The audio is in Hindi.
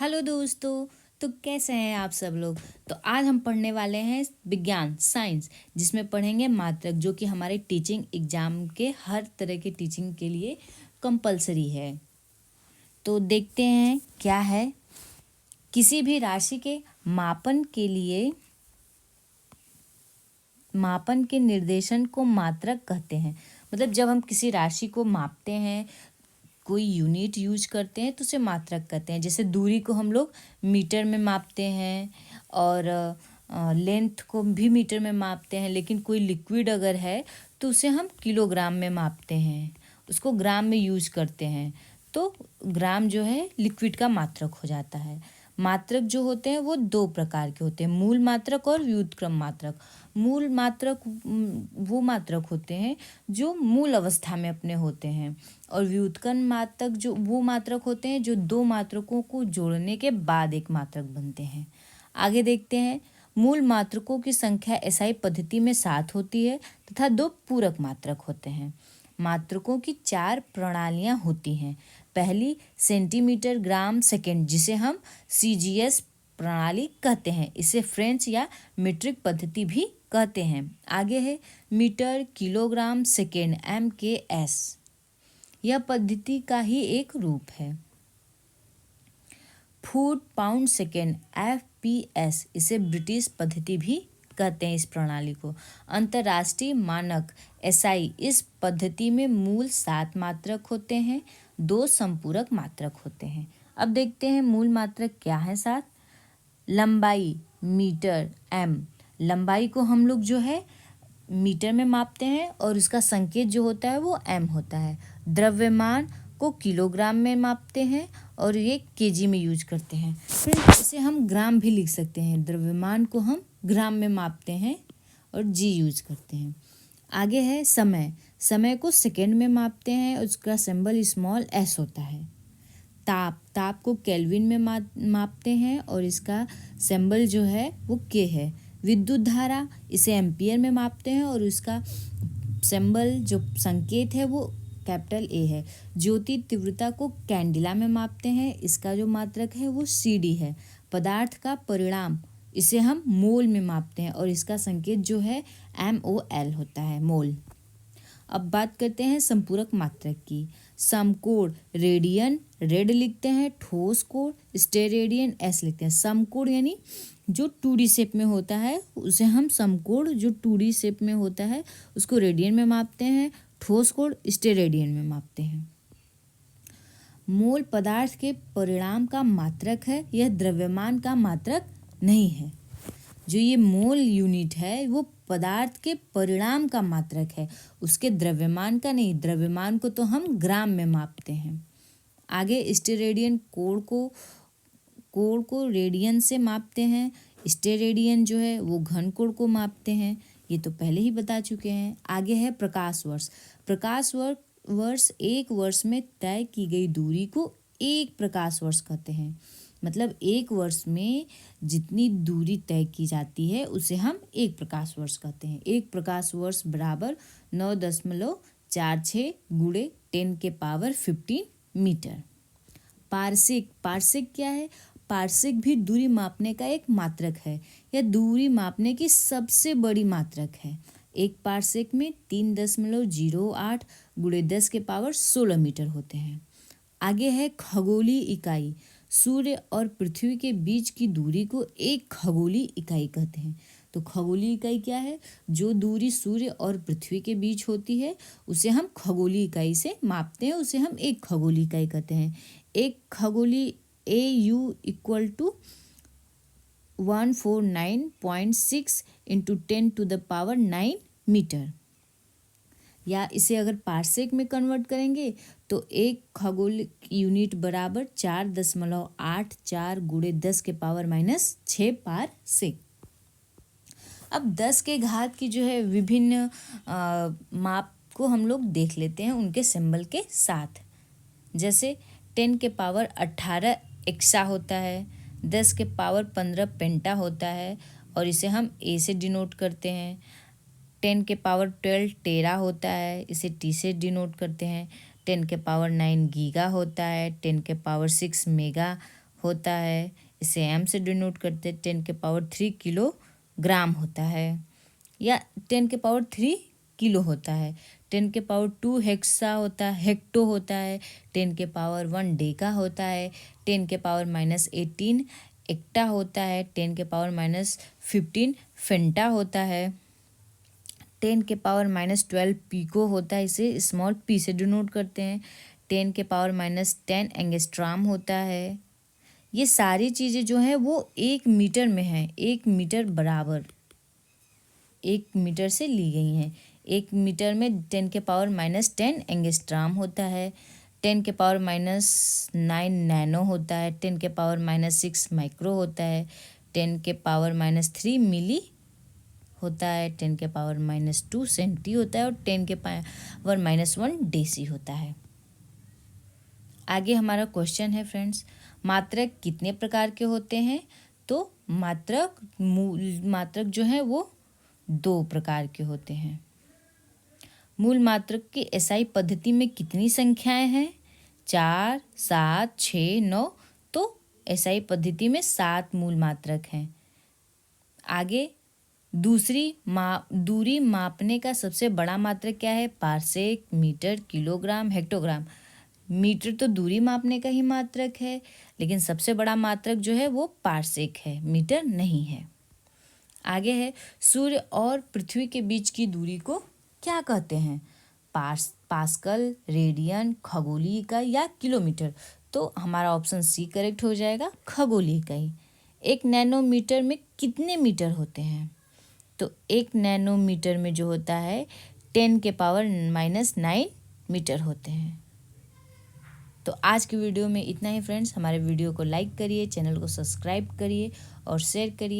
हेलो दोस्तों। तो कैसे हैं आप सब लोग। तो आज हम पढ़ने वाले हैं विज्ञान साइंस, जिसमें पढ़ेंगे मात्रक, जो कि हमारे टीचिंग एग्जाम के हर तरह के टीचिंग के लिए कंपलसरी है। तो देखते हैं क्या है। किसी भी राशि के मापन के निर्देशन को मात्रक कहते हैं। मतलब जब हम किसी राशि को मापते हैं, कोई यूनिट यूज करते हैं, तो उसे मात्रक कहते हैं। जैसे दूरी को हम लोग मीटर में मापते हैं और लेंथ को भी मीटर में मापते हैं। लेकिन कोई लिक्विड अगर है तो उसे हम किलोग्राम में मापते हैं, उसको ग्राम में यूज करते हैं। तो ग्राम जो है लिक्विड का मात्रक हो जाता है। मात्रक जो होते हैं वो दो प्रकार के होते हैं, मूल मात्रक और व्युत्क्रम मात्रक। मूल मात्रक वो मात्रक होते हैं जो मूल अवस्था में अपने होते हैं, और व्युत्क्रम मात्रक जो वो मात्रक होते हैं जो दो मात्रकों को जोड़ने के बाद एक मात्रक बनते हैं। आगे देखते हैं। मूल मात्रकों की संख्या एसआई पद्धति में 7 होती है तथा 2 पूरक मात्रक होते हैं। मात्रकों की 4 प्रणालियां होती हैं। पहली सेंटीमीटर ग्राम सेकेंड, जिसे हम सीजीएस प्रणाली कहते हैं। इसे फ्रेंच या मीट्रिक पद्धति भी कहते हैं। आगे है मीटर किलोग्राम सेकेंड MKS। यह पद्धति का ही एक रूप है। फुट पाउंड सेकेंड FPS, इसे ब्रिटिश पद्धति भी कहते हैं इस प्रणाली को। अंतर्राष्ट्रीय मानक SI, इस पद्धति में मूल 7 मात्रक होते हैं, 2 संपूरक मात्रक होते हैं। अब देखते हैं मूल मात्रक क्या है। 7 लंबाई मीटर M। लंबाई को हम लोग जो है मीटर में मापते हैं और उसका संकेत जो होता है वो M होता है। द्रव्यमान को किलोग्राम में मापते हैं और ये केजी में यूज करते हैं। फिर इसे हम ग्राम भी लिख सकते हैं। द्रव्यमान को हम ग्राम में मापते हैं और G यूज करते हैं। आगे है समय। समय को सेकेंड में मापते हैं, उसका सिंबल स्मॉल s होता है। ताप को केल्विन में मापते हैं और इसका सिंबल जो है वो K है। विद्युत धारा, इसे एम्पियर में मापते हैं और उसका सिंबल जो संकेत है वो कैपिटल A है। ज्योति तीव्रता को कैंडिला में मापते हैं, इसका जो मात्रक है वो CD है। पदार्थ का परिमाण, इसे हम मोल में मापते हैं और इसका संकेत जो है MOL होता है, मोल। अब बात करते हैं संपूरक मात्रक की। समकोण रेडियन रेड लिखते हैं, ठोस कोण स्टेरेडियन S लिखते हैं। समकोण यानी जो 2D शेप में होता है उसे हम समकोण, जो 2D शेप में होता है उसको रेडियन में मापते हैं। ठोस कोण स्टेरेडियन में मापते हैं। मोल पदार्थ के परिमाण का मात्रक है, यह द्रव्यमान का मात्रक नहीं है। जो ये मोल यूनिट है वो पदार्थ के परिमाण का मात्रक है, उसके द्रव्यमान का नहीं। द्रव्यमान को तो हम ग्राम में मापते हैं। आगे स्टेरेडियन कोण को रेडियन से मापते हैं। स्टेरेडियन जो है वो घन कोण को मापते हैं, ये तो पहले ही बता चुके हैं। आगे है प्रकाश वर्ष। प्रकाश वर्ष एक वर्ष में तय की गई दूरी को एक प्रकाश वर्ष कहते हैं। मतलब एक वर्ष में जितनी दूरी तय की जाती है उसे हम एक प्रकाश वर्ष कहते हैं। एक प्रकाश वर्ष बराबर 9.46 गुणे 10⁻15 मीटर। पार्शिक क्या है। पार्शिक भी दूरी मापने का एक मात्रक है। यह दूरी मापने की सबसे बड़ी मात्रक है। एक पार्शिक में 3.08 गुणे 10⁻16 मीटर होते हैं। आगे है खगोलीय इकाई। सूर्य और पृथ्वी के बीच की दूरी को एक खगोलीय इकाई कहते हैं। तो खगोलीय इकाई क्या है। जो दूरी सूर्य और पृथ्वी के बीच होती है उसे हम खगोलीय इकाई से मापते हैं, उसे हम एक खगोलीय इकाई कहते हैं। एक खगोलीय AU = 149.6 × 10⁻9 मीटर। या इसे अगर पार्सेक में कन्वर्ट करेंगे तो एक खगोल यूनिट बराबर 4.84 गुणे 10⁻⁻6 पार्सेक। अब 10 के घात की जो है विभिन्न माप को हम लोग देख लेते हैं उनके सिंबल के साथ। जैसे 10⁻18 एक्सा होता है, 10⁻15 पेंटा होता है और इसे हम A से डिनोट करते हैं। 10⁻12 टेरा होता है, इसे T से डिनोट करते हैं। 10⁻9 गीगा होता है, 10⁻6 मेगा होता है, इसे एम से डिनोट करते हैं। 10⁻³ किलोग्राम होता है या 10⁻³ किलो होता है। 10⁻² हेक्सा होता है, हेक्टो होता है। 10⁻1 डेका होता है। 10⁻−18 एक्टा होता है। 10⁻−15 फेंटा होता है। 10⁻−12 पीको होता है, इसे स्मॉल पी से डिनोट करते हैं। 10⁻−10 एंगस्ट्राम होता है। ये सारी चीज़ें जो हैं वो 1 मीटर में हैं, 1 मीटर बराबर 1 मीटर से ली गई हैं। 1 मीटर में 10⁻−10 एंगस्ट्राम होता है। 10⁻−9 नैनो होता है। 10⁻−6 माइक्रो होता है। 10⁻−3 मिली होता है। 10⁻−2 सेंटी होता है और 10⁻−1 डेसी होता है। आगे हमारा क्वेश्चन है फ्रेंड्स, मात्रक कितने प्रकार के होते हैं? तो मात्रक जो है वो 2 प्रकार के होते हैं। मूल मात्रक की एसआई पद्धति में कितनी संख्याएं हैं? 4, 7, 6, 9। तो एसआई पद्धति में 7 मूल मात्रक हैं। आगे दूरी मापने का सबसे बड़ा मात्रक क्या है? Parsec, metre, kilogram, hectogram. Metre तो दूरी मापने का ही मात्रक है, लेकिन सबसे बड़ा मात्रक जो है वो पारसेक है, मीटर नहीं है। आगे है, सूर्य और पृथ्वी के बीच की दूरी को क्या कहते हैं? पास्कल, रेडियन, खगोलीय इकाई या किलोमीटर। तो हमारा ऑप्शन सी करेक्ट हो जाएगा, खगोलीय इकाई। 1 नैनोमीटर में कितने मीटर होते हैं? तो 1 नैनोमीटर में जो होता है 10⁻⁻9 मीटर होते हैं। तो आज की वीडियो में इतना ही फ्रेंड्स। हमारे वीडियो को लाइक करिए, चैनल को सब्सक्राइब करिए और शेयर करिए।